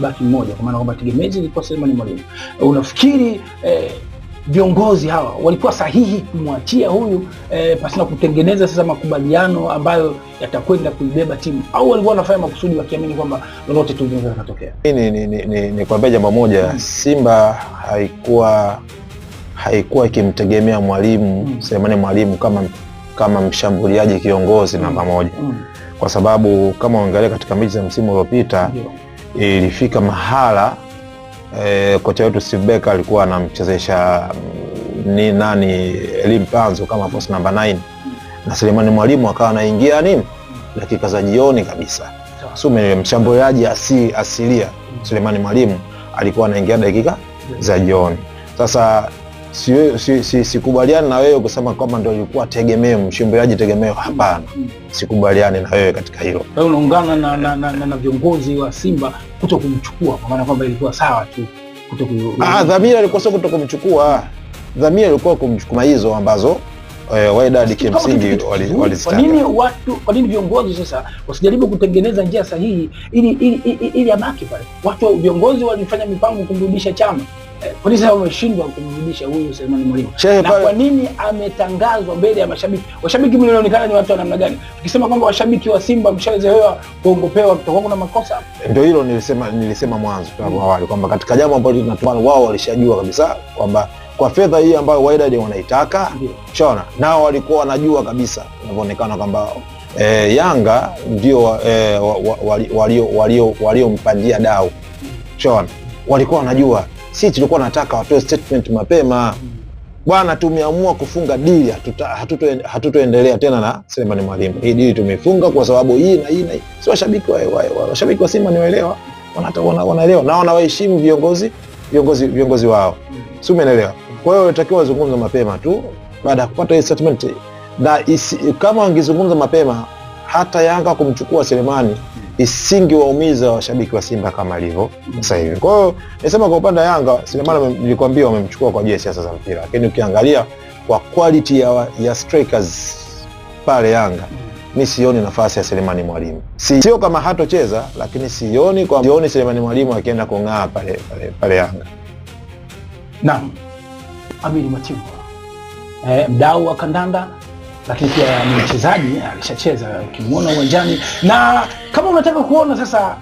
baki mmoja, kwa maana kwamba tegemezi ilikuwa Selemani Mwalimu. Unafikiri viongozi hawa walikuwa sahihi kumwachia huyu pasina kutengeneza sasa makubaliano ambayo yatakwenda kuibeba timu, au walikuwa wanafanya makusudi wakiamini kwamba lolote tu linaweza kutokea? Ni kwambia jambo moja, Simba haikuwa ikimtegemea Mwalimu Selemani Mwalimu kama mshambuliaji kiongozi namba moja. Kwa sababu kama uangalia katika mechi za msimu uliopita ilifika mahala kocha wetu Steve Becker alikuwa anamchezesha Elie Mpanzu kama force number 9 na Selemani Mwalimu akawa anaingia dakika za jioni kabisa. So mshambuliaji asilia Selemani Mwalimu alikuwa anaingia dakika za jioni. Sasa sikubaliani na wewe kusema kwamba ndio ilikuwa tegemeo, mshambuliaji tegemeo. Hapana, sikubaliani na wewe katika hilo. Wewe unaungana na viongozi wa Simba kuto kumchukua, kwa maana kwamba ilikuwa sawa tu dhamira ilikuwa sio kuto kumchukua. Dhamira ilikuwa kumchukua hizo ambazo Wydad kimsingi walizitaka. Kwa nini viongozi sasa wasijaribu kutengeneza njia sahihi ili abaki pale? Watu viongozi walifanya mipango kumrudisha Chama. Kwa nini sasa wameshindwa kumrudisha huyu Selemani Mwalimu? Na kwa nini ametangazwa mbele ya mashabiki? Washabiki mnaonekana ni watu wa namna gani? Tukisema kwamba washabiki wa Simba mshazoea kuongopewa, kutakuwa kuna makosa. Ndio hilo nilisema mwanzo hapo awali kwamba katika jambo ambalo tunatumana wao walishajua kabisa kwamba kwa fedha hii ambayo Wydad wanaitaka, unaona, nao walikuwa wanajua kabisa inavyoonekana kwamba Yanga ndio waliompandia dau. Unaona, walikuwa wanajua. Sisi tulikuwa nataka watoe statement mapema. Bwana, tumeamua kufunga dili, hatutoendelea tena na Selemani Mwalimu. Hii dili tumefunga kwa sababu hii na hii. Si washabiki wa Simba niwaelewa, wanaelewa na wanawaheshimu viongozi wao. Si umeelewa? Kwa hiyo inatakiwa wazungumze mapema tu baada ya kupata hii statement. Na kama wangezungumza mapema, hata Yanga kumchukua Selemani isingewaumiza washabiki wa Simba kama ilivyo sasa hivi. Kwa hiyo nasema kwa upande wa Yanga, Selemani nilikwambia wamemchukua kwa ajili ya siasa za mpira, lakini ukiangalia kwa quality ya strikers pale Yanga, mimi sioni nafasi ya Selemani Mwalimu. Sio kama hatocheza, lakini sioni Selemani Mwalimu akienda kung'aa pale Yanga. Naam, Amiri Matimbwa mdau wa kandanda, lakini pia ni mchezaji, alishacheza ukimwona uwanjani. Na kama unataka kuona sasa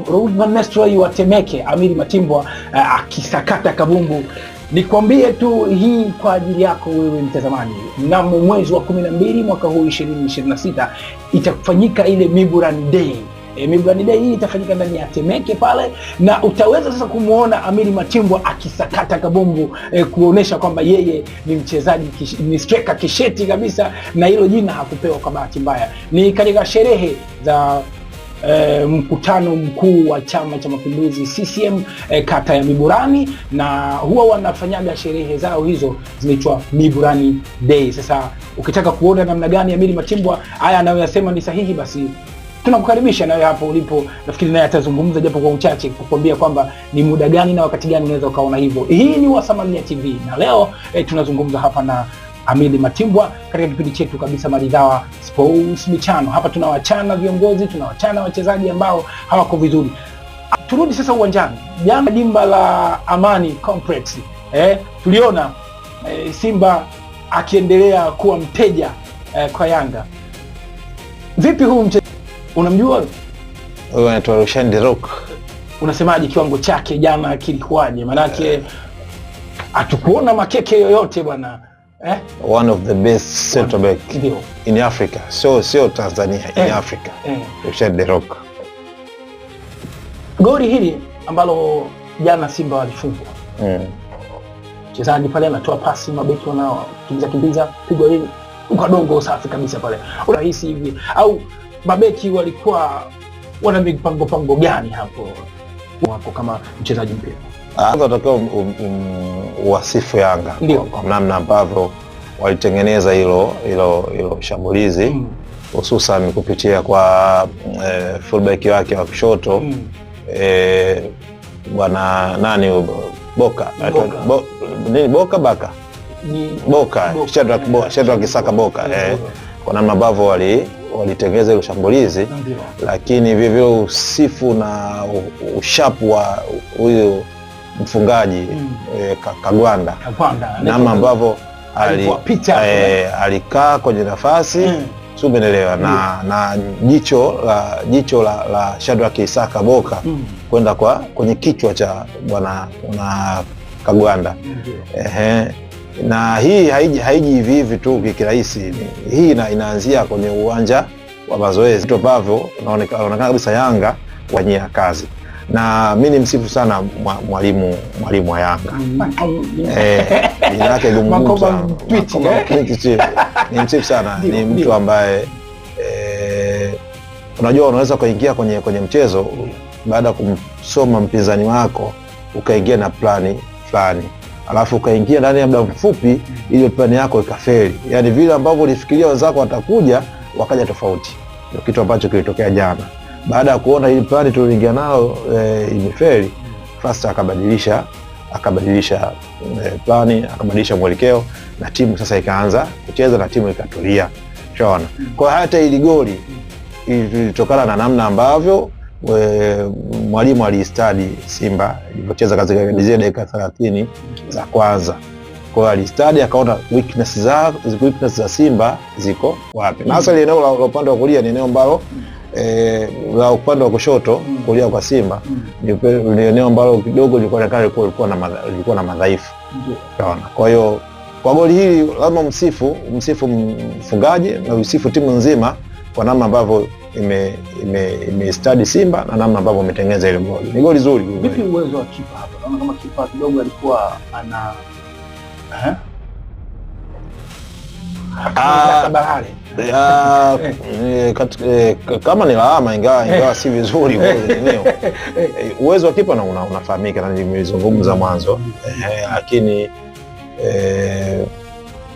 Raoul Van Nistelrooy wa Temeke, Amiri Matimbwa akisakata kabumbu, nikwambie tu hii kwa ajili yako wewe mtazamaji. Mnamo mwezi wa 12 mwaka huu 2026 itafanyika ile Miburani Day. Miburani Day hii itafanyika ndani ya Temeke pale, na utaweza sasa kumuona Amiri Matimbwa akisakata kabumbu, kuonesha kwamba yeye ni mchezaji, ni striker kisheti kabisa, na hilo jina hakupewa kwa bahati mbaya. Ni katika sherehe za mkutano mkuu wa Chama cha Mapinduzi CCM kata ya Miburani, na huwa wanafanyaga sherehe zao hizo zinaitwa Miburani Day. Sasa ukitaka kuona namna gani Amiri Matimbwa haya anayoyasema ni sahihi, basi tunakukaribisha nawe hapo ulipo. Nafikiri naye atazungumza japo kwa uchache kukwambia kwamba ni muda gani na wakati gani unaweza ukaona hivyo. Hii ni Wasamalia TV na leo tunazungumza hapa na Amiri Matimbwa katika kipindi chetu kabisa maridhawa Sports Michano. Hapa tunawachana viongozi, tunawachana wachezaji ambao hawako vizuri. Turudi sasa uwanjani. Jana dimba la Amani Complex, tuliona Simba akiendelea kuwa mteja kwa Yanga. Vipi huu mchezaji? Unamjua? Huyo anaitwa Rushan De Rock. Unasemaje kiwango chake jana kilikuwaje? Manake hatukuona makeke yoyote bwana. One of the best center back in Africa. Sio Tanzania, in Africa. Rushan De Rock. Goli hili ambalo jana Simba walifungwa. Mchezaji pale anatoa pasi, mabeki wanao kimbiza pigwa hili ukadongo safi kabisa pale. Unahisi hivi au mabeki walikuwa wana mipango gani hapo wako kama mchezaji mpira? Tunataka wasifu Yanga kwa namna ambavyo walitengeneza hilo shambulizi, hususan kupitia kwa fullback wake wa kushoto, bwana nani Boka. Shadrack Isaka Boka. Kwa namna ambavyo walitengeneza ile shambulizi, lakini vile vile usifu na ushapu wa huyo mfungaji Kagwanda, namna ambavyo alikaa kwenye nafasi umeelewa, na jicho la Shadrack Isaka Boka kwenda kwenye kichwa cha bwana Kagwanda. Na hii haiji hivi hivi tu kirahisi. Hii inaanzia kwenye uwanja wa mazoezi, vitu ambavyo inaonekana kabisa Yanga wanyia kazi, na mimi ni msifu sana mwalimu wa Yanga. Jina lake gumu sana, ni msifu sana. Ni mtu ambaye unajua unaweza kuingia kwenye mchezo baada ya kumsoma mpinzani wako ukaingia na plani fulani, alafu ukaingia ndani ya muda mfupi ile plani yako ikafeli. Yani vile ambavyo ulifikiria wenzako watakuja wakaja tofauti. Ndio kitu ambacho kilitokea jana. Baada ya kuona ile plani tuliingia nayo imefeli, Fasta akabadilisha plani, akabadilisha mwelekeo, na timu sasa ikaanza kucheza na timu ikatulia. Unaona? Kwa hata ile goli ilitokana na namna ambavyo mwalimu alistadi Simba ilipocheza katika dakika 30 za kwanza. Kwa hiyo alistadi akaona weakness za Simba ziko wapi. Na hasa ile eneo la upande wa kulia ni eneo ambalo la upande wa kushoto kulia kwa Simba ni eneo ambalo kidogo lilikuwa na madhaifu. Unaona? Kwa hiyo kwa goli hili lazima msifu mfungaji na usifu timu nzima kwa namna ambavyo imestadi Simba na namna ambavyo umetengeneza ile goli. Ni goli zuri. Vipi uwezo wa kipa hapa? Naona kama kipa kidogo alikuwa ana kama ni lawama, ingawa si vizuri eneo. Uwezo wa kipa unafahamika na nimezungumza mwanzo, lakini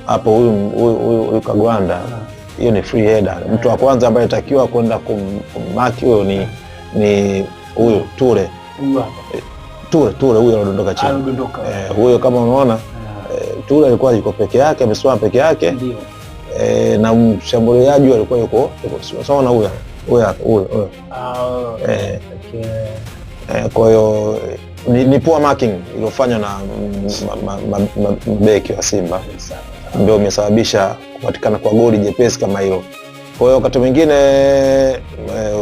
hapo huyu Kagwanda, hiyo ni free header. Mtu wa kwanza ambaye anatakiwa kwenda kummaki huyo ni huyo Ture huyo anadondoka chini. Huyo kama unaona Ture alikuwa yuko peke yake, amesimama peke yake, na mshambuliaji alikuwa yuko sawa na huyo. Kwa hiyo ni poor marking iliyofanywa na mabeki wa Simba ndio imesababisha kupatikana kwa goli jepesi kama hilo. Kwa hiyo wakati mwingine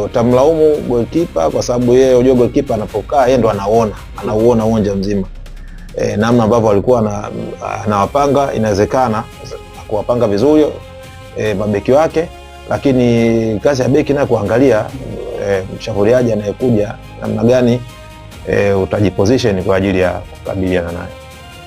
utamlaumu goalkeeper kwa sababu yeye unajua goalkeeper anapokaa yeye ndo anauona uwanja mzima. Namna ambavyo alikuwa anawapanga, inawezekana kuwapanga vizuri mabeki wake, lakini kazi ya beki nayo kuangalia mshambuliaji anayekuja namna gani utajiposition kwa ajili ya kukabiliana naye.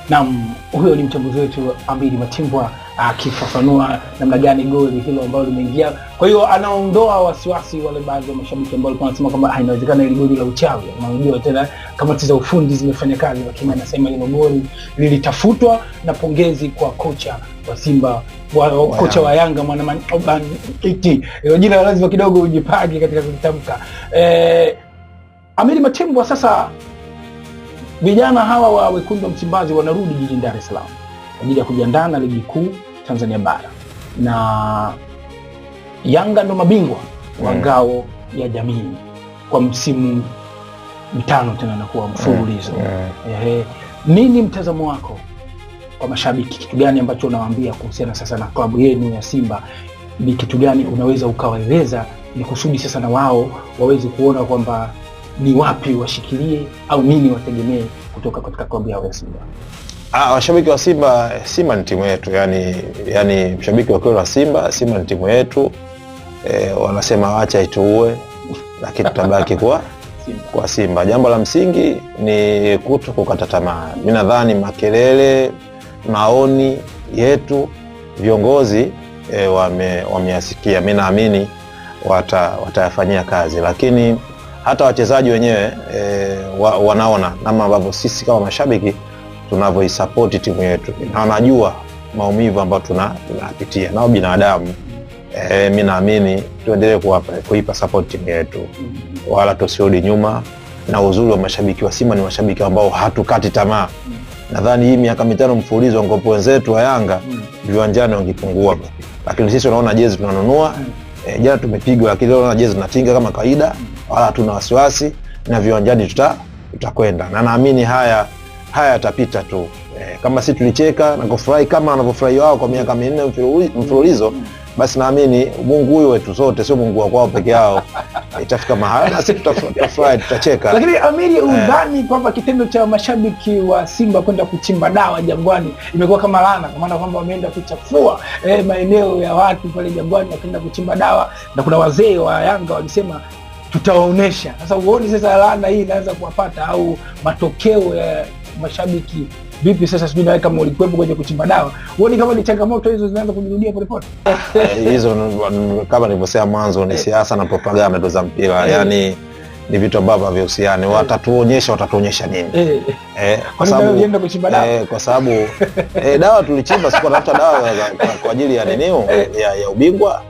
Naam, huyo ni mchambuzi wetu Amiri Matimbwa akifafanua namna gani goli hilo ambalo limeingia. Kwa hiyo anaondoa wasiwasi wale baadhi ya mashabiki ambao walikuwa wanasema kwamba inawezekana ile goli la uchawi. Unajua tena kamati za ufundi zimefanya kazi, lakini anasema ile goli lilitafutwa, na pongezi kwa kocha wa Simba, kocha wa Yanga Mwanamiti. Hilo jina lazima kidogo ujipange katika kulitamka. Amiri Matimbwa, sasa vijana hawa wa Wekundu wa Msimbazi wanarudi jijini Dar es Salaam kwa ajili ya kujiandaa na ligi kuu Tanzania bara, na Yanga ndo mabingwa wa ngao ya jamii kwa msimu mitano tena na kuwa mfululizo. Nini mtazamo wako kwa mashabiki? Kitu gani ambacho unawaambia kuhusiana sasa na klabu yenu ya Simba? Ni kitu gani unaweza ukawaeleza ni kusudi sasa na wao waweze kuona kwamba ni wapi washikilie au nini wategemee kutoka katika klabu yao ya Simba? Washabiki wa Simba ni timu yetu, yani mshabiki wa kweli wa Simba ni timu yetu. Wanasema wacha ituue, lakini tutabaki kwa Simba. Jambo la msingi ni kukata tamaa. Mimi nadhani makelele, maoni yetu viongozi wameyasikia. Mimi naamini watayafanyia kazi, lakini hata wachezaji wenyewe wanaona namna ambavyo sisi kama mashabiki tunavyoisupport timu yetu, na wanajua maumivu ambayo tunapitia nao binadamu. Mimi naamini tuendelee kuipa support timu yetu, wala tusirudi nyuma. Na uzuri wa mashabiki wa Simba ni mashabiki ambao hatukati tamaa. Nadhani hii miaka mitano mfululizo ngopo wenzetu wa Yanga viwanjani wangepungua, lakini sisi tunaona jezi tunanunua, Jana tumepigwa, lakini leo na jezi tunatinga kama kawaida, wala hatuna wasiwasi, na viwanjani tutakwenda, na naamini haya yatapita tu. Kama sisi tulicheka na kufurahi kama wanavyofurahi wao kwa miaka 4 mfululizo, basi naamini Mungu huyu wetu sote, sio Mungu wa kwao peke yao, itafika mahali na sisi tutafurahi, tutacheka. Lakini Amiri, udhani kwamba kitendo cha mashabiki wa Simba kwenda kuchimba dawa Jangwani imekuwa kama laana, kwa maana kwamba wameenda kuchafua maeneo ya watu pale Jangwani, wakaenda kuchimba dawa, na kuna wazee wa Yanga walisema tutawaonesha. Sasa uone sasa laana hii inaanza kuwapata, au matokeo ya mashabiki vipi sasa? Sijui nawe kama ulikuwepo kwenye kuchimba dawa, uone kama ni changamoto hizo zinaanza kujirudia polepole. Hizo kama nilivyosema mwanzo, ni siasa na propaganda ndo za mpira, yani ni vitu ambavyo havihusiani. Watatuonyesha nini? Kwa sababu kuchimba dawa, kwa sababu dawa tulichimba, sikuwa tafuta dawa kwa ajili ya neneo ya ubingwa.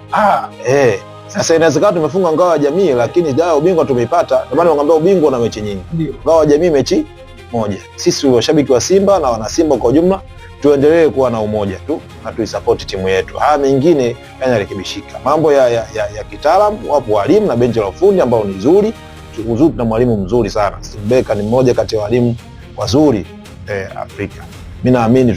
Sasa inawezekana tumefunga ngao ya jamii, lakini dawa ya ubingwa tumeipata. Ndio maana nakwambia ubingwa na mechi nyingi, ngao ya jamii mechi moja. Sisi washabiki wa Simba na wana Simba kwa ujumla tuendelee kuwa na umoja tu na tuisupport timu yetu. Haya mengine yanarekebishika. Mambo ya kitaalamu, wapo walimu na benchi la ufundi ambao ni nzuri. Na mwalimu mzuri sana. Steve Barker ni mmoja kati ya walimu wazuri Afrika. Mimi naamini